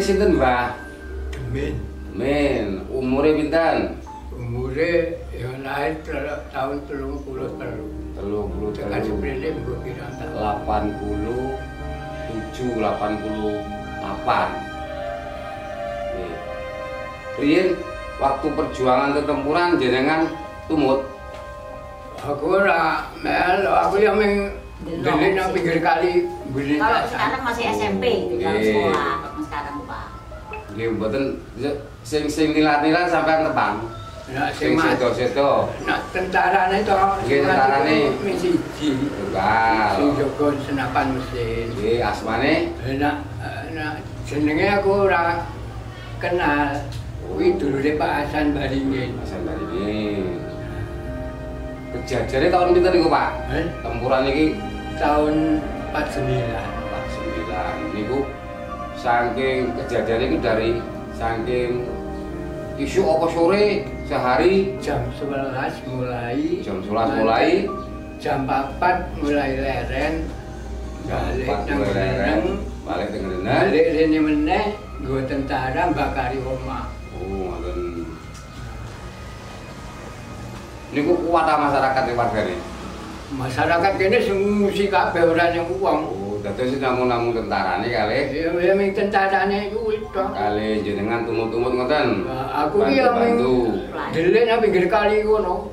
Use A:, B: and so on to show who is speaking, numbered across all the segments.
A: sinten, Mbah?
B: Demin.
A: Demin. Umure pinten?
B: Umure ya lahir tahun 33. Tekan
A: 33.
B: seprene mbok kira tak.
A: 87, 88. Nggih. Riyen waktu perjuangan tetempuran jenengan tumut.
B: Aku ora mel, aku yang beli nang pinggir kali beli.
C: Kalau sekarang masih SMP di dalam sekolah, kalau sekarang Pak.
A: Nggih, mboten sing nilat-nilat sampean tebang.
B: Nah,
A: Sing sedo-sedo.
B: Nak tentarane to.
A: Nggih, tentarane
B: misi siji.
A: Tunggal.
B: Sing jaga senapan mesin.
A: Nggih, asmane
B: Nak jenenge aku ora kenal. Kuwi dulure Pak Hasan Baringin.
A: Hasan Baringin. Kejadiannya tahun pinten niku, Pak? Tempuran iki
B: Tahun 49.
A: 49. Niku saking kejadian itu dari saking isu apa sore sehari
B: Jam 11 mulai.
A: jam 11 mulai
B: Jam 4 mulai leren. Balik nang leren.
A: balik dengan
B: Balik rene meneh nggo tentara bakari omah.
A: oh ngoten niku kuat masyarakat e wargane
B: Masyarakat kene sing kabeh ora yang wong.
A: oh dadi namun tentarane kalih
B: Ya ming tentarane iku to.
A: kalih jenengan tumut-tumut ngoten
B: Aku ki ya ming delik nang pinggir kali ngono.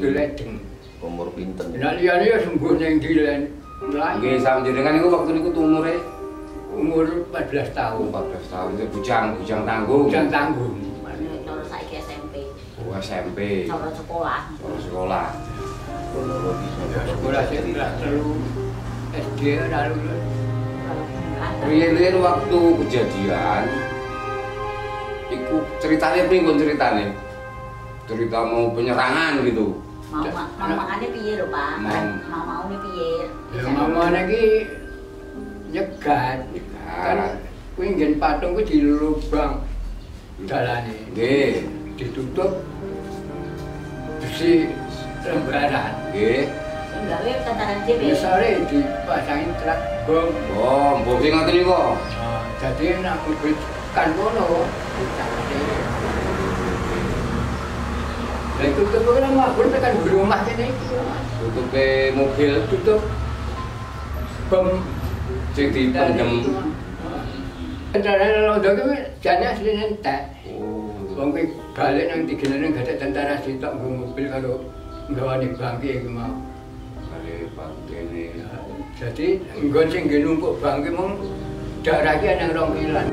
B: Delik deng.
D: Umur pinten?
B: Nek liyane ya sungguh ning dilen.
A: nggih sam jenengan niku waktu niku umure
B: Umur 14 tahun.
A: 14 tahun itu bujang tanggung
B: Bujang tanggung.
C: Kalau saiki SMP.
A: oh SMP
C: Kalau sekolah.
A: sekolah
B: Ya sekolah sing kelas 3 SD lalu.
A: Riyen waktu kejadian iku ceritanya pripun ceritane? Cerita mau penyerangan gitu.
C: Mau makannya piye lho, Pak? Mau nih piye?
B: Ya mamane ki nyegat. Kan kuwi nggen patung kuwi dilubang dalane.
A: Nggih,
B: Ditutup besi lembaran.
A: nggih.
C: Sing gawe tentaran dhewe.
B: Sore dipasangin truk bom.
A: Bom sing ngoten niku.
B: Jadi nak kulit kan kono. Lah itu kan mabur tekan di rumah kene iki.
A: Tutupe mobil
B: Tutup bom
A: sing dipendem.
B: Kendaraan roda kuwi jane asline entek.
A: Oh,
B: Wong kuwi balik nang digenene gak ada tentara sitok nggo mobil karo nggawane bangke iki mau.
A: kali pangkene.
B: Jadi nggon sing nggih numpuk bangke mung daerah iki ana 2 kilan.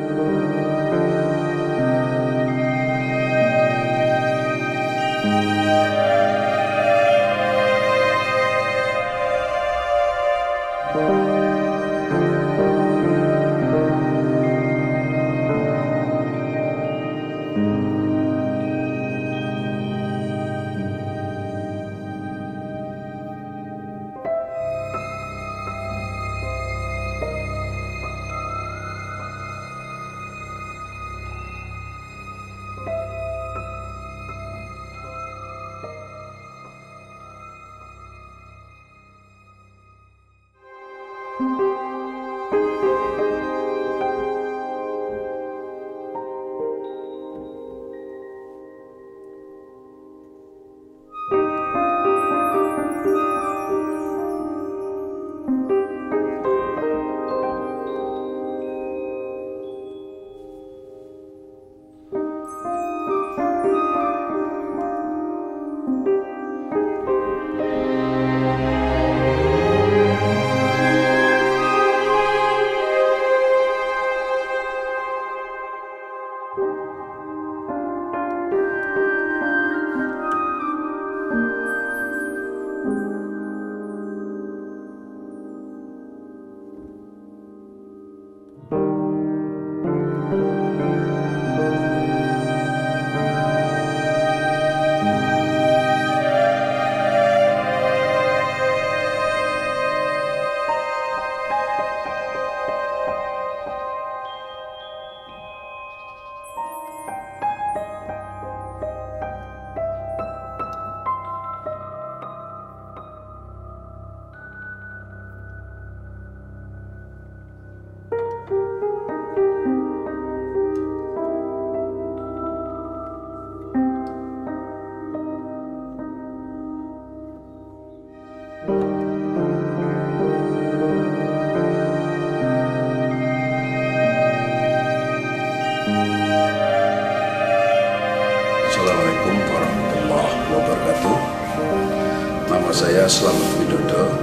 D: Nama saya Slamet Widodo,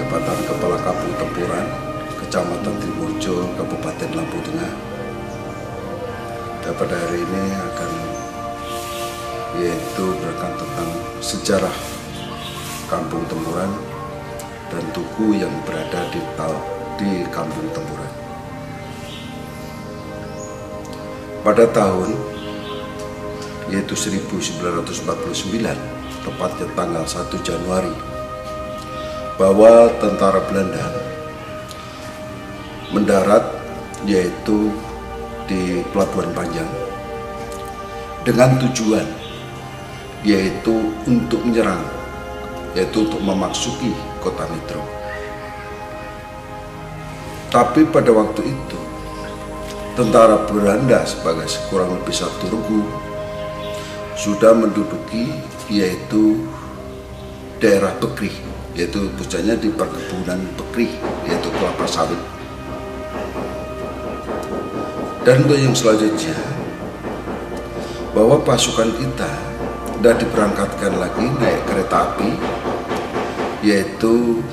D: jabatan Kepala Kampung Tempuran, Kecamatan Trimurjo, Kabupaten Lampung Tengah. Dan pada hari ini akan berangkat tentang sejarah Kampung Tempuran dan tugu yang berada di Kampung Tempuran. Pada tahun 1949, tepatnya tanggal 1 Januari, bahwa tentara Belanda mendarat yaitu di Pelabuhan Panjang dengan tujuan yaitu untuk menyerang, yaitu untuk memasuki kota Metro. Tapi pada waktu itu tentara Belanda sebagai kurang lebih 1 regu sudah menduduki yaitu daerah Bekri, yaitu pusatnya di perkebunan Bekri, yaitu kelapa sawit. Dan untuk yang selanjutnya, bahwa pasukan kita sudah diberangkatkan lagi naik kereta api, yaitu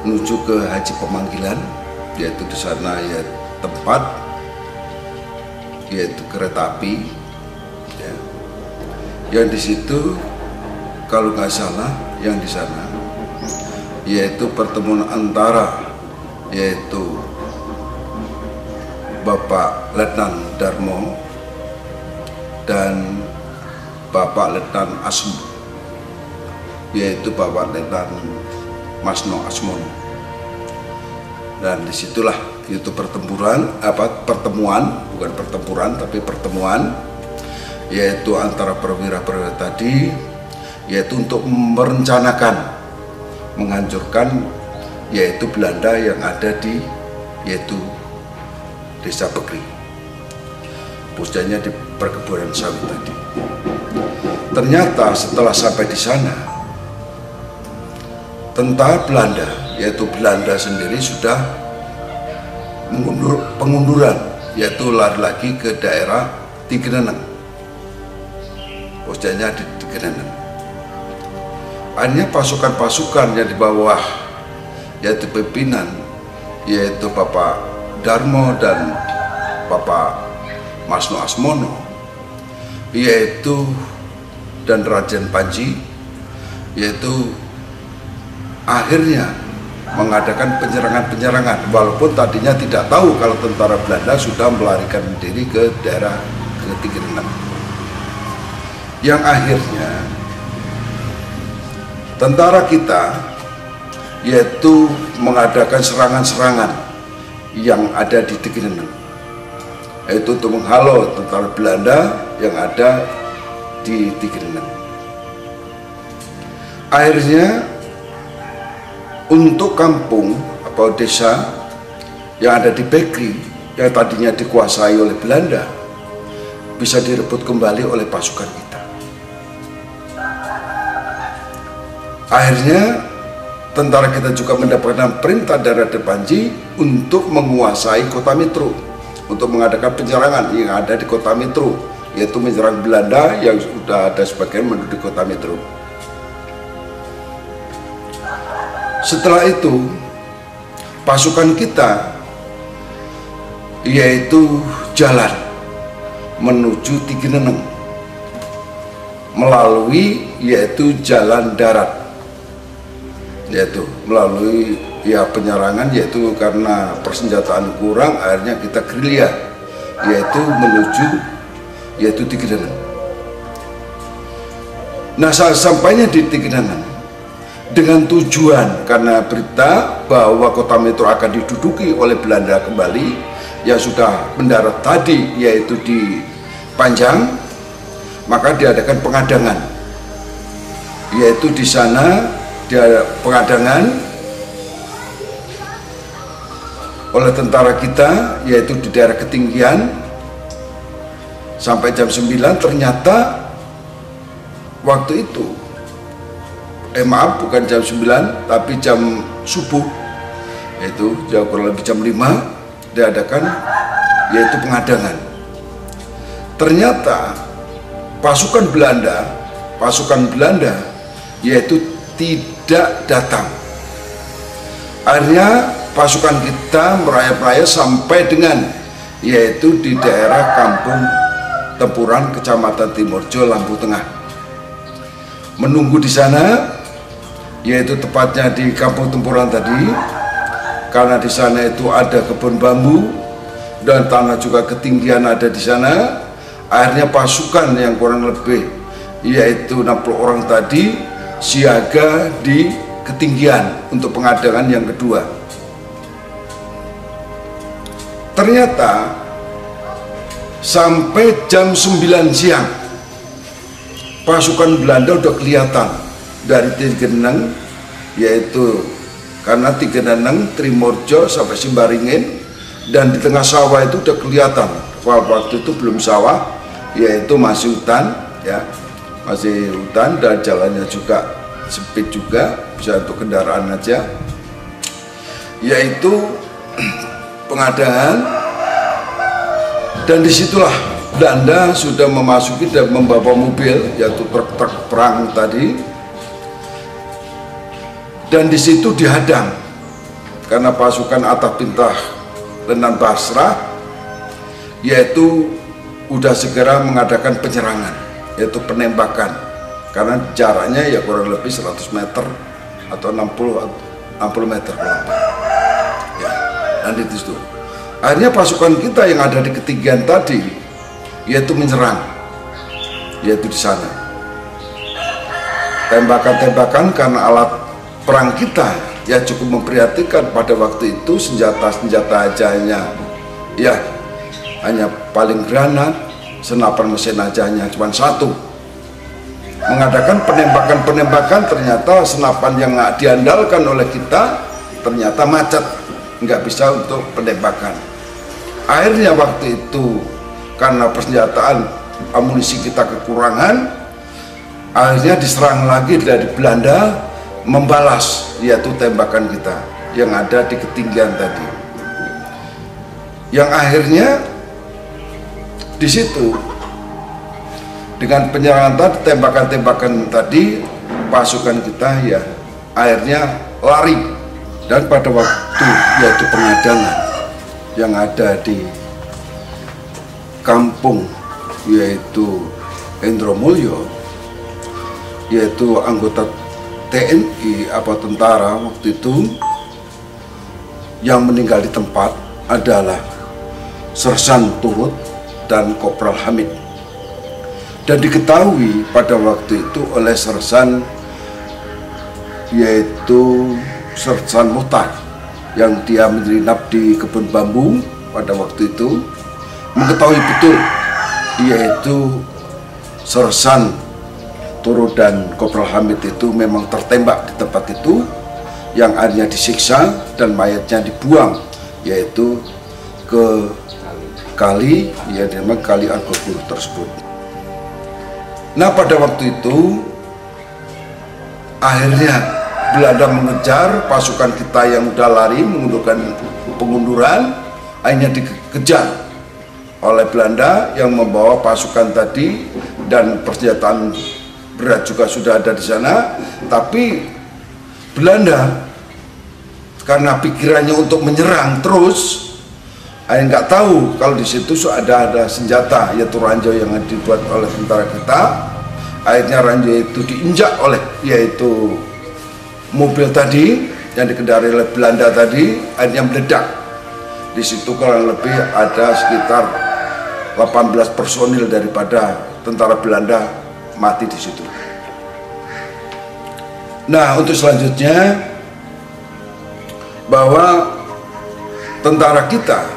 D: menuju ke Haji Pemanggilan, yaitu di sana ya tempat yaitu kereta api. Yang di situ kalau nggak salah yang di sana yaitu pertemuan antara yaitu Bapak Letnan Darmo dan Bapak Letnan Asmo, yaitu Bapak Letnan Masno Asmono. Dan disitulah itu pertempuran, bukan pertempuran tapi pertemuan, yaitu antara perwira-perwira tadi, yaitu untuk merencanakan menghancurkan yaitu Belanda yang ada di yaitu Desa Bekri, pusatnya di perkebunan sawit tadi. Ternyata setelah sampai di sana, tentara Belanda yaitu Belanda sendiri sudah pengunduran, yaitu lari lagi ke daerah Tigeneneng, posisinya di Tigeneneng. Akhirnya pasukan-pasukan yang di bawah yaitu pimpinan yaitu Bapak Darmo dan Bapak Masno Asmono, yaitu dan Raden Panji, yaitu akhirnya mengadakan penyerangan-penyerangan, walaupun tadinya tidak tahu kalau tentara Belanda sudah melarikan diri ke daerah Tigeneneng. Yang akhirnya tentara kita yaitu mengadakan serangan-serangan yang ada di Tigeneneng, yaitu untuk menghalau tentara Belanda yang ada di Tigeneneng. Akhirnya untuk kampung atau desa yang ada di Bekri yang tadinya dikuasai oleh Belanda bisa direbut kembali oleh pasukan kita. Akhirnya tentara kita juga mendapatkan perintah dari Raden Panji untuk menguasai kota Metro, untuk mengadakan penyerangan yang ada di kota Metro, yaitu menyerang Belanda yang sudah ada sebagian menduduki kota Metro. Setelah itu pasukan kita yaitu jalan menuju Tigeneneng melalui yaitu jalan darat, yaitu melalui penyerangan, yaitu karena persenjataan kurang akhirnya kita gerilya yaitu menuju yaitu Tigeneneng. Nah, saat sampainya di Tigeneneng dengan tujuan karena berita bahwa kota Metro akan diduduki oleh Belanda kembali yang sudah mendarat tadi yaitu di Panjang, maka diadakan pengadangan, yaitu di sana dia pengadangan oleh tentara kita yaitu di daerah ketinggian sampai jam 9. Ternyata waktu itu maaf bukan jam 9 tapi jam subuh, yaitu jauh kurang lebih jam 5 diadakan yaitu pengadangan. Ternyata pasukan Belanda yaitu tidak datang. Akhirnya pasukan kita merayap-rayap sampai dengan yaitu di daerah Kampung Tempuran, Kecamatan Timurjo, Lampung Tengah. Menunggu di sana, yaitu tepatnya di Kampung Tempuran tadi, karena di sana itu ada kebun bambu dan tanah juga ketinggian ada di sana. Akhirnya pasukan yang kurang lebih yaitu 60 orang tadi siaga di ketinggian untuk pengadangan yang kedua. Ternyata sampai jam 9 siang pasukan Belanda udah kelihatan dari Tigeneng, yaitu karena Tigeneng, Trimorjo sampai Simbaringin, dan di tengah sawah itu udah kelihatan. Waktu itu belum sawah, yaitu masih hutan, ya, masih hutan, dan jalannya juga sempit juga, bisa untuk kendaraan aja, yaitu pengadangan. Dan disitulah Belanda sudah memasuki dan membawa mobil, yaitu truk-truk perang tadi, dan di situ dihadang karena pasukan Atapintah Lenan Basrah, yaitu udah segera mengadakan penyerangan, yaitu penembakan, karena jaraknya ya kurang lebih 100 meter atau 60 meter ya. Dan itu akhirnya pasukan kita yang ada di ketinggian tadi yaitu menyerang, yaitu di sana tembakan-tembakan, karena alat perang kita ya cukup memprihatinkan pada waktu itu. Senjata aja hanya paling granat, senapan mesin aja hanya cuma satu. Mengadakan penembakan, ternyata senapan yang diandalkan oleh kita ternyata macet, nggak bisa untuk penembakan. Akhirnya waktu itu karena persenjataan amunisi kita kekurangan, akhirnya diserang lagi dari Belanda, membalas yaitu tembakan kita yang ada di ketinggian tadi, yang akhirnya di situ dengan penyerangan tadi, tembakan-tembakan tadi, pasukan kita ya akhirnya lari. Dan pada waktu yaitu pengadangan yang ada di kampung yaitu Endromulyo, yaitu anggota TNI apa tentara waktu itu yang meninggal di tempat adalah Sersan Turut dan Kopral Hamid. Dan diketahui pada waktu itu oleh Sersan yaitu Sersan Mutar yang dia menginap di kebun bambu pada waktu itu, mengetahui betul yaitu Sersan Turut dan Kopral Hamid itu memang tertembak di tempat itu, yang akhirnya disiksa dan mayatnya dibuang yaitu ke kali, ya namanya Kali Argopuro tersebut. Nah pada waktu itu akhirnya Belanda mengejar pasukan kita yang udah lari mengundurkan pengunduran, akhirnya dikejar oleh Belanda yang membawa pasukan tadi, dan persenjataan berat juga sudah ada di sana. Tapi Belanda karena pikirannya untuk menyerang terus, nggak tahu kalau di situ ada senjata yaitu ranjau yang dibuat oleh tentara kita. Akhirnya ranjau itu diinjak oleh yaitu mobil tadi yang dikendarai oleh Belanda tadi, akhirnya meledak. Di situ kurang lebih ada sekitar 18 personil daripada tentara Belanda mati di situ. Nah untuk selanjutnya, bahwa tentara kita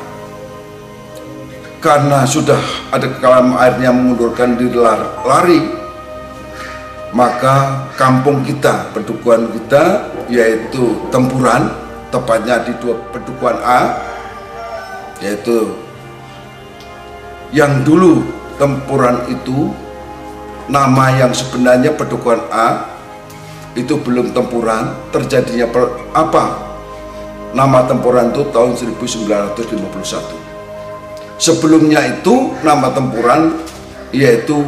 D: karena sudah ada kekalahan, akhirnya mengundurkan diri lari, maka kampung kita, pedukuhan kita yaitu Tempuran, tepatnya di pedukuhan A, yaitu yang dulu Tempuran itu nama yang sebenarnya pedukuhan A itu belum Tempuran. Terjadinya apa? Nama Tempuran itu tahun 1951. Sebelumnya itu nama Tempuran yaitu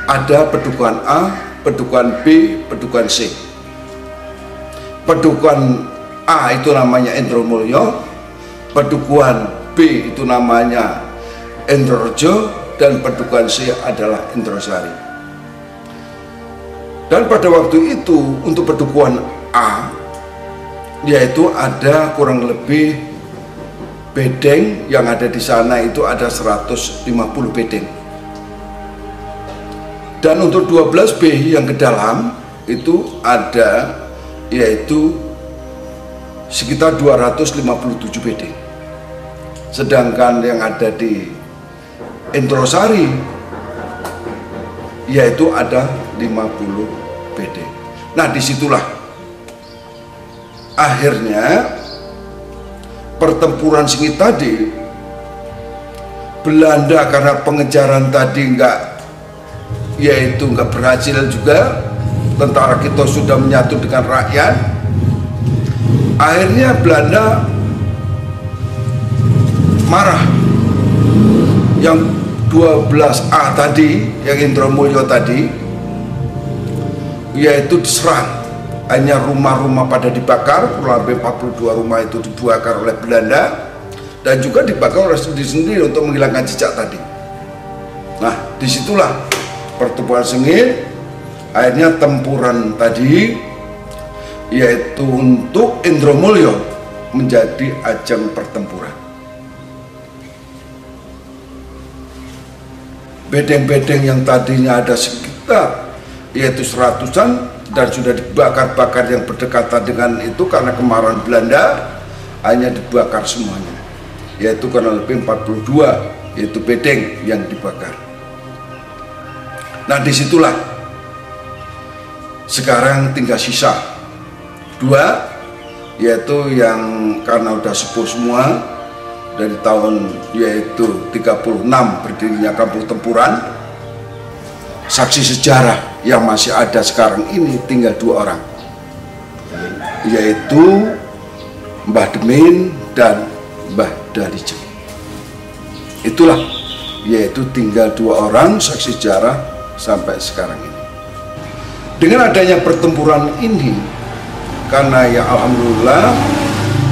D: ada pedukuhan A, Pedukuhan B, Pedukuhan C. Pedukuhan A itu namanya Indromulyo, Pedukuhan B itu namanya Indrorejo, dan Pedukuhan C adalah Indrosari. Dan pada waktu itu untuk Pedukuhan A, yaitu ada kurang lebih bedeng yang ada di sana itu ada 150 bedeng. Dan untuk 12B yang ke dalam itu ada yaitu sekitar 257 bedeng. Sedangkan yang ada di Indrosari yaitu ada 50 bedeng. Nah, disitulah akhirnya pertempuran sengit tadi, Belanda karena pengejaran tadi nggak berhasil juga, tentara kita sudah menyatu dengan rakyat. Akhirnya Belanda marah. Yang 12A tadi, yang Indromulyo tadi, yaitu diserang. Hanya rumah-rumah pada dibakar, kurang lebih 42 rumah itu dibakar oleh Belanda, dan juga dibakar oleh sendiri untuk menghilangkan jejak tadi. Nah, disitulah pertempuran sengit. Akhirnya tempuran tadi, yaitu untuk Indromulyo, menjadi ajang pertempuran. Bedeng-bedeng yang tadinya ada sekitar yaitu 100-an dan sudah dibakar-bakar yang berdekatan dengan itu karena kemarahan Belanda, hanya dibakar semuanya, yaitu kurang lebih 42 yaitu bedeng yang dibakar. Nah, disitulah sekarang tinggal sisa 2, yaitu yang karena udah sepuh semua dari tahun yaitu 36 berdirinya Kampung Tempuran. Saksi sejarah yang masih ada sekarang ini tinggal 2 orang, yaitu Mbah Demin dan Mbah Dalijeng. Itulah, yaitu tinggal 2 orang saksi sejarah sampai sekarang ini. Dengan adanya pertempuran ini, karena ya alhamdulillah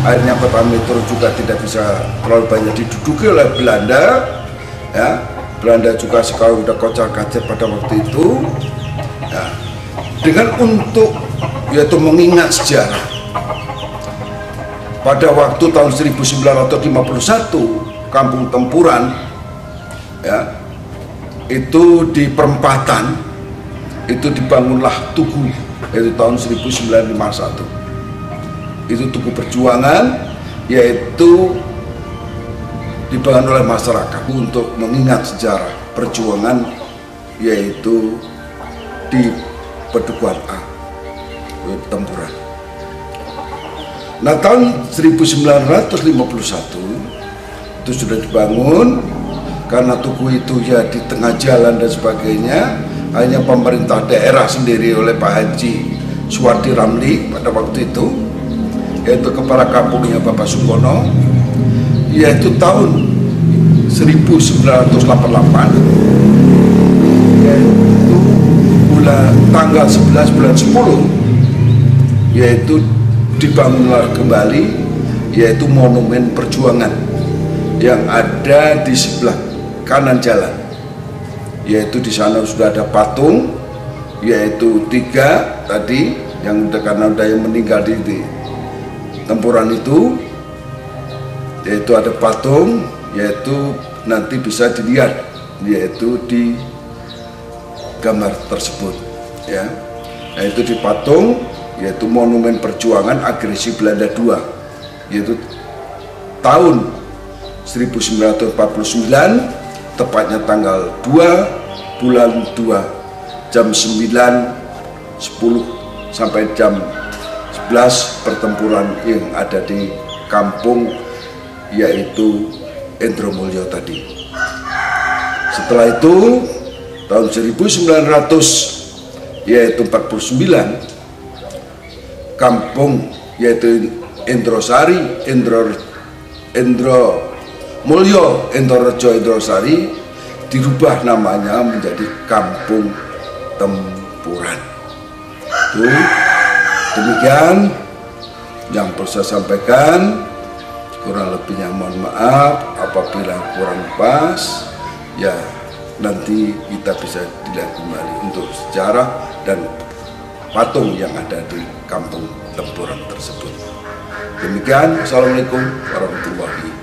D: akhirnya Kota Metro juga tidak bisa terlalu banyak diduduki oleh Belanda, ya. Belanda juga sekarang udah kocar-kacir pada waktu itu, ya. Dengan untuk yaitu mengingat sejarah, pada waktu tahun 1951 Kampung Tempuran, ya, itu di perempatan itu dibangunlah tugu, yaitu tahun 1951. Itu tugu perjuangan, yaitu dibangun oleh masyarakat untuk mengingat sejarah perjuangan, yaitu di Pedukuhan A, Tempuran. Nah, tahun 1951 itu sudah dibangun. Karena tugu itu ya di tengah jalan dan sebagainya, hanya pemerintah daerah sendiri oleh Pak Haji Suwardi Ramli pada waktu itu, yaitu kepala kampungnya Bapak Sukono, yaitu tahun 1988, yaitu tanggal 11 bulan 10, yaitu dibangunlah kembali yaitu Monumen Perjuangan yang ada di sebelah kanan jalan, yaitu di sana sudah ada patung, yaitu 3 tadi yang karena ada yang meninggal di tempuran itu, yaitu ada patung, yaitu nanti bisa dilihat yaitu di gambar tersebut, ya, yaitu di patung, yaitu Monumen Perjuangan Agresi Belanda II, yaitu tahun 1949, tepatnya tanggal 2 bulan 2 jam 9.10 sampai jam 11 pertempuran yang ada di kampung yaitu Indromulyo tadi. Setelah itu tahun 1900 yaitu 49 kampung yaitu Indrosari, Indromulyo, Indrorejo, Indrosari dirubah namanya menjadi Kampung Tempuran. Lempuran. Itu demikian yang perlu saya sampaikan. Kurang lebihnya mohon maaf apabila kurang pas, ya nanti kita bisa dilihat kembali untuk sejarah dan patung yang ada di kampung Lempuran tersebut. Demikian, Assalamualaikum warahmatullahi wabarakatuh.